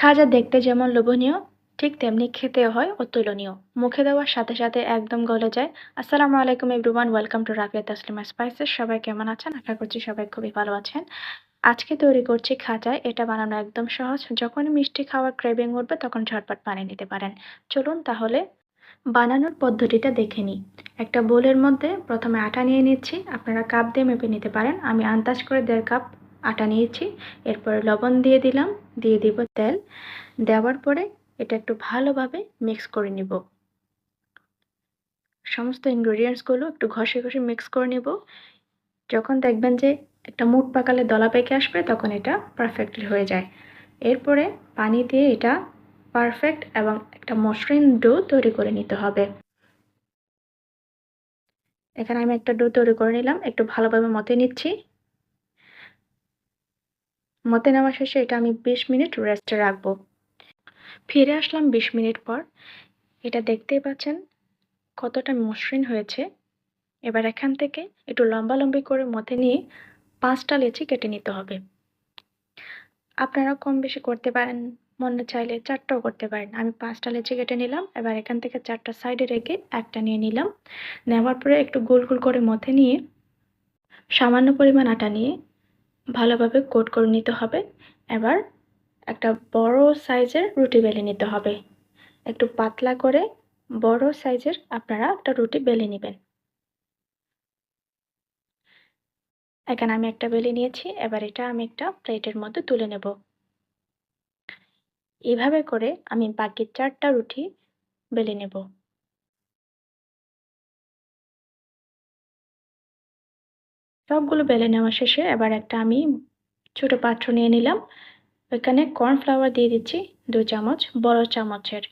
খাজা দেখতে যেমন লোভনীয়, ঠিক তেমনি খেতেও হয় অতুলনীয়। মুখে দেওয়ার সাথে সাথে একদম গলে যায়। আসসালামু আলাইকুম everyone, welcome to Rafia Taslima spices. সবাই কেমন আছেন? আশা করছি সবাই খুবই ভালো আছেন। আজকে তৈরি করছি খাজা। এটা বানানো একদম সহজ। যখনই মিষ্টি খাওয়ার ক্রেভিং উঠবে তখন ঝটপট বানিয়ে নিতে পারেন। চলুন তাহলে বানানোর পদ্ধতিটা দেখে নিই। একটা বোলের মধ্যে প্রথমে আটা নিয়ে নিচ্ছি। আপনারা কাপ দিয়ে মেপে নিতে পারেন। আমি আন্দাজ করে 1.5 কাপ আটা নিয়েছি। এরপরে লবণ দিয়ে দিলাম, দিয়ে দিব তেল। দেওয়ার পরে এটা একটু ভালোভাবে মিক্স করে নিব। সমস্ত ইনগ্রেডিয়েন্টসগুলো একটু ঘষে ঘষে মিক্স করে নিব। যখন দেখবেন যে একটা মুঠ পাকালে দলা পেকে আসবে তখন এটা পারফেক্টলি হয়ে যায়। এরপরে পানি দিয়ে এটা পারফেক্ট এবং একটা মসৃণ ডো তৈরি করে নিতে হবে। এখানে আমি একটা ডো তৈরি করে নিলাম, একটু ভালোভাবে মথে নিচ্ছি। মথে নেওয়া শেষে এটা আমি 20 মিনিট রেস্টে রাখবো। ফিরে আসলাম 20 মিনিট পর। এটা দেখতেই পাচ্ছেন কতটা মসৃণ হয়েছে। এবার এখান থেকে একটু লম্বালম্বি করে মথে নিয়ে 5টা লেচি কেটে নিতে হবে। আপনারা কম বেশি করতে পারেন, মনে চাইলে 4টাও করতে পারেন। আমি 5টা লেচি কেটে নিলাম। এবার এখান থেকে 4টা সাইডে রেখে একটা নিয়ে নিলাম। নেওয়ার পরে একটু গোল গোল করে মথে নিয়ে সামান্য পরিমাণ আটা নিয়ে ভালোভাবে কোট করে নিতে হবে। এবার একটা বড় সাইজের রুটি বেলে নিতে হবে। একটু পাতলা করে বড় সাইজের আপনারা একটা রুটি বেলে নেবেন। এখানে আমি একটা বেলে নিয়েছি। এবার এটা আমি একটা প্লেটের মধ্যে তুলে নেব। এভাবে করে আমি বাকি 4টা রুটি বেলে নেব। সবগুলো বেলে নেওয়া শেষে এবার একটা আমি ছোট পাত্র নিয়ে নিলাম। এখানে কর্নফ্লাওয়ার দিয়ে দিচ্ছি 2 চামচ বড় চামচের।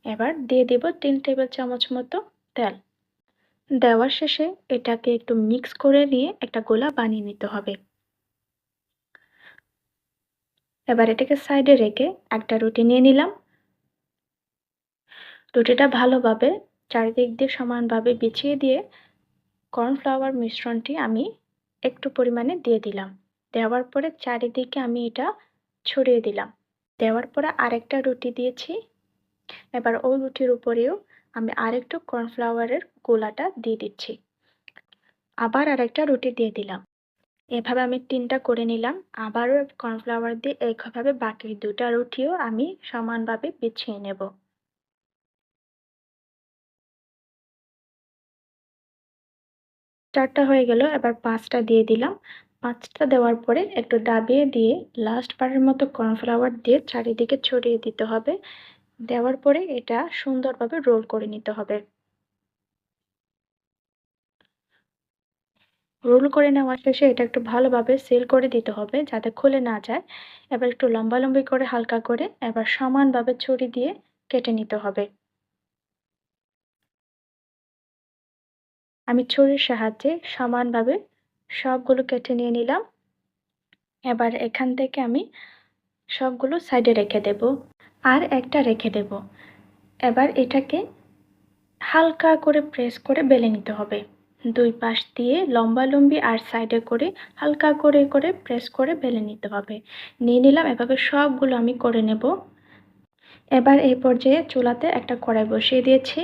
এবার দিয়ে দেব 3 টেবিল চামচ মতো তেল। দেওয়ার শেষে এটাকে একটু মিক্স করে নিয়ে একটা গোলা বানিয়ে নিতে হবে। এবার এটাকে সাইডে রেখে একটা রুটি নিয়ে নিলাম। রুটিটা ভালোভাবে চারিদিক দিয়ে সমানভাবে বিছিয়ে দিয়ে কর্নফ্লাওয়ার মিশ্রণটি আমি একটু পরিমাণে দিয়ে দিলাম। দেওয়ার পরে চারিদিকে আমি এটা ছড়িয়ে দিলাম। দেওয়ার পরে আরেকটা রুটি দিয়েছি। এবার ওই রুটির উপরেও আমি আরেকটু কর্নফ্লাওয়ারের গোলাটা দিয়ে দিচ্ছি। আবার আরেকটা রুটি দিয়ে দিলাম। এভাবে আমি 3টা করে নিলাম। আবারও কর্নফ্লাওয়ার দিয়ে একইভাবে বাকি 2টা রুটিও আমি সমানভাবে বিছিয়ে নেব। 4টা হয়ে গেল। এবার 5টা দিয়ে দিলাম। 5টা দেওয়ার পরে একটু দাবিয়ে দিয়ে লাস্ট বারের মতো কর্নফ্লাওয়ার দিয়ে চারিদিকে ছড়িয়ে দিতে হবে। দেওয়ার পরে এটা সুন্দরভাবে রোল করে নিতে হবে। রোল করে নেওয়া শেষে এটা একটু ভালোভাবে সিল করে দিতে হবে যাতে খুলে না যায়। এবার একটু লম্বালম্বি করে হালকা করে এবার সমানভাবে ছুরি দিয়ে কেটে নিতে হবে। আমি ছুরির সাহায্যে সমানভাবে সবগুলো কেটে নিয়ে নিলাম। এবার এখান থেকে আমি সবগুলো সাইডে রেখে দেব। আর একটা রেখে দেব। এবার এটাকে হালকা করে প্রেস করে বেলে নিতে হবে। 2 পাশ দিয়ে লম্বালম্বি আর সাইডে করে হালকা করে প্রেস করে বেলে নিতে হবে। নিয়ে নিলাম। এভাবে সবগুলো আমি করে নেব। এবার এই পর্যায়ে চুলাতে একটা কড়াই বসিয়ে দিয়েছি।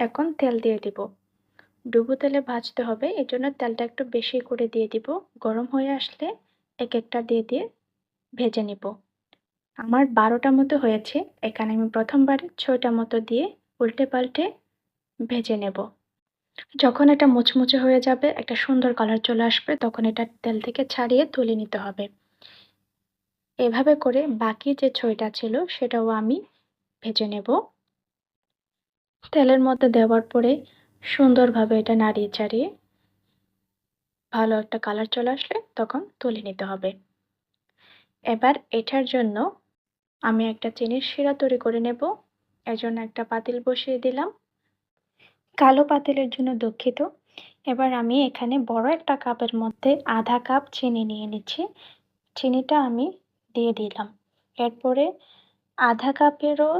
এখন তেল দিয়ে দিব। ডুবো তেলে ভাজতে হবে, এজন্য তেলটা একটু বেশি করে দিয়ে দিব। গরম হয়ে আসলে এক একটা দিয়ে ভেজে নিব। আমার 12টা মতো হয়েছে। এখানে আমি প্রথমবারে 6টা মতো দিয়ে উল্টে পাল্টে ভেজে নেব। যখন এটা মুচমুচে হয়ে যাবে, একটা সুন্দর কালার চলে আসবে, তখন এটা তেল থেকে ছাড়িয়ে তুলে নিতে হবে। এভাবে করে বাকি যে 6টা ছিল সেটাও আমি ভেজে নেব। তেলের মধ্যে দেওয়ার পরে সুন্দরভাবে এটা নাড়িয়ে চাড়িয়ে ভালো একটা কালার চলে আসলে তখন তুলে নিতে হবে। এবার এটার জন্য আমি একটা চিনির শিরা তৈরি করে নেব। এজন্য একটা পাতিল বসিয়ে দিলাম। কালো পাতিলের জন্য দুঃখিত। এবার আমি এখানে বড় একটা কাপের মধ্যে আধা কাপ চিনি নিয়ে নিচ্ছি। চিনিটা আমি দিয়ে দিলাম। এরপরে আধা কাপেরও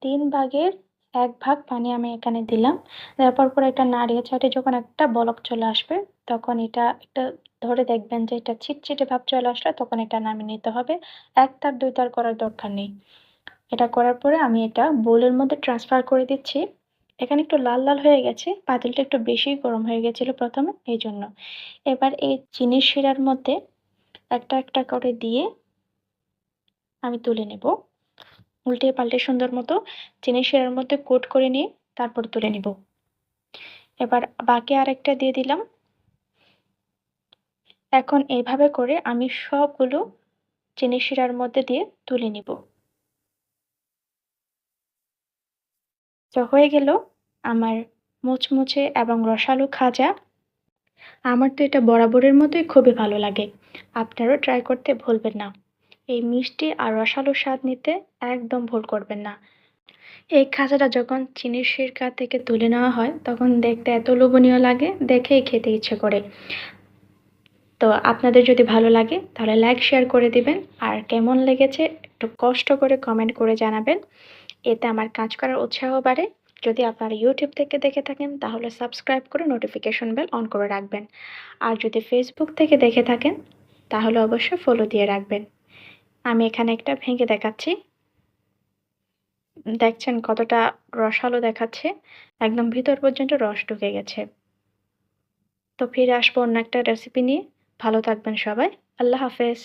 3 ভাগের 1 ভাগ পানি আমি এখানে দিলাম। দেওয়ার পরে এটা নাড়িয়ে চাড়িয়ে যখন একটা বলক চলে আসবে তখন এটা একটা ধরে দেখবেন যে এটা ছিটছিটে ভাব চলে আসলে তখন এটা নামিয়ে নিতে হবে। 1 তার 2 তার করার দরকার নেই। এটা করার পরে আমি এটা বোলের মধ্যে ট্রান্সফার করে দিচ্ছি। এখানে একটু লাল লাল হয়ে গেছে, পাতিলটা একটু বেশি গরম হয়ে গেছিলো প্রথমে, এই জন্য। এবার এই চিনির শিরার মধ্যে একটা একটা করে দিয়ে আমি তুলে নেব। উল্টে পাল্টে সুন্দর মতো চিনির শিরার মধ্যে কোট করে নিয়ে তারপর তুলে নিব। এবার বাকি আরেকটা দিয়ে দিলাম। এখন এইভাবে করে আমি সবগুলো চিনির শিরার মধ্যে দিয়ে তুলে নিব। তো হয়ে গেল আমার মুচমুচে এবং রসালো খাজা। আমার তো এটা বরাবরের মতোই খুবই ভালো লাগে। আপনারাও ট্রাই করতে ভুলবেন না। এই মিষ্টি আর রসালো স্বাদ নিতে একদম ভুল করবেন না। এই খাজাটা যখন চিনির সিরকা থেকে তুলে নেওয়া হয় তখন দেখতে এত লোভনীয় লাগে, দেখেই খেতে ইচ্ছে করে। তো আপনাদের যদি ভালো লাগে তাহলে লাইক শেয়ার করে দিবেন, আর কেমন লেগেছে একটু কষ্ট করে কমেন্ট করে জানাবেন। এতে আমার কাজ করার উৎসাহ বাড়ে। যদি আপনারা ইউটিউব থেকে দেখে থাকেন তাহলে সাবস্ক্রাইব করে নোটিফিকেশন বেল অন করে রাখবেন। আর যদি ফেসবুক থেকে দেখে থাকেন তাহলে অবশ্যই ফলো দিয়ে রাখবেন। আমি এখানে একটা ভেঙে দেখাচ্ছি। দেখছেন কতটা রসালো দেখাচ্ছে, একদম ভিতর পর্যন্ত রস ঢুকে গেছে। তো ফিরে আসবো অন্য একটা রেসিপি নিয়ে। ভালো থাকবেন সবাই। আল্লাহ হাফেজ।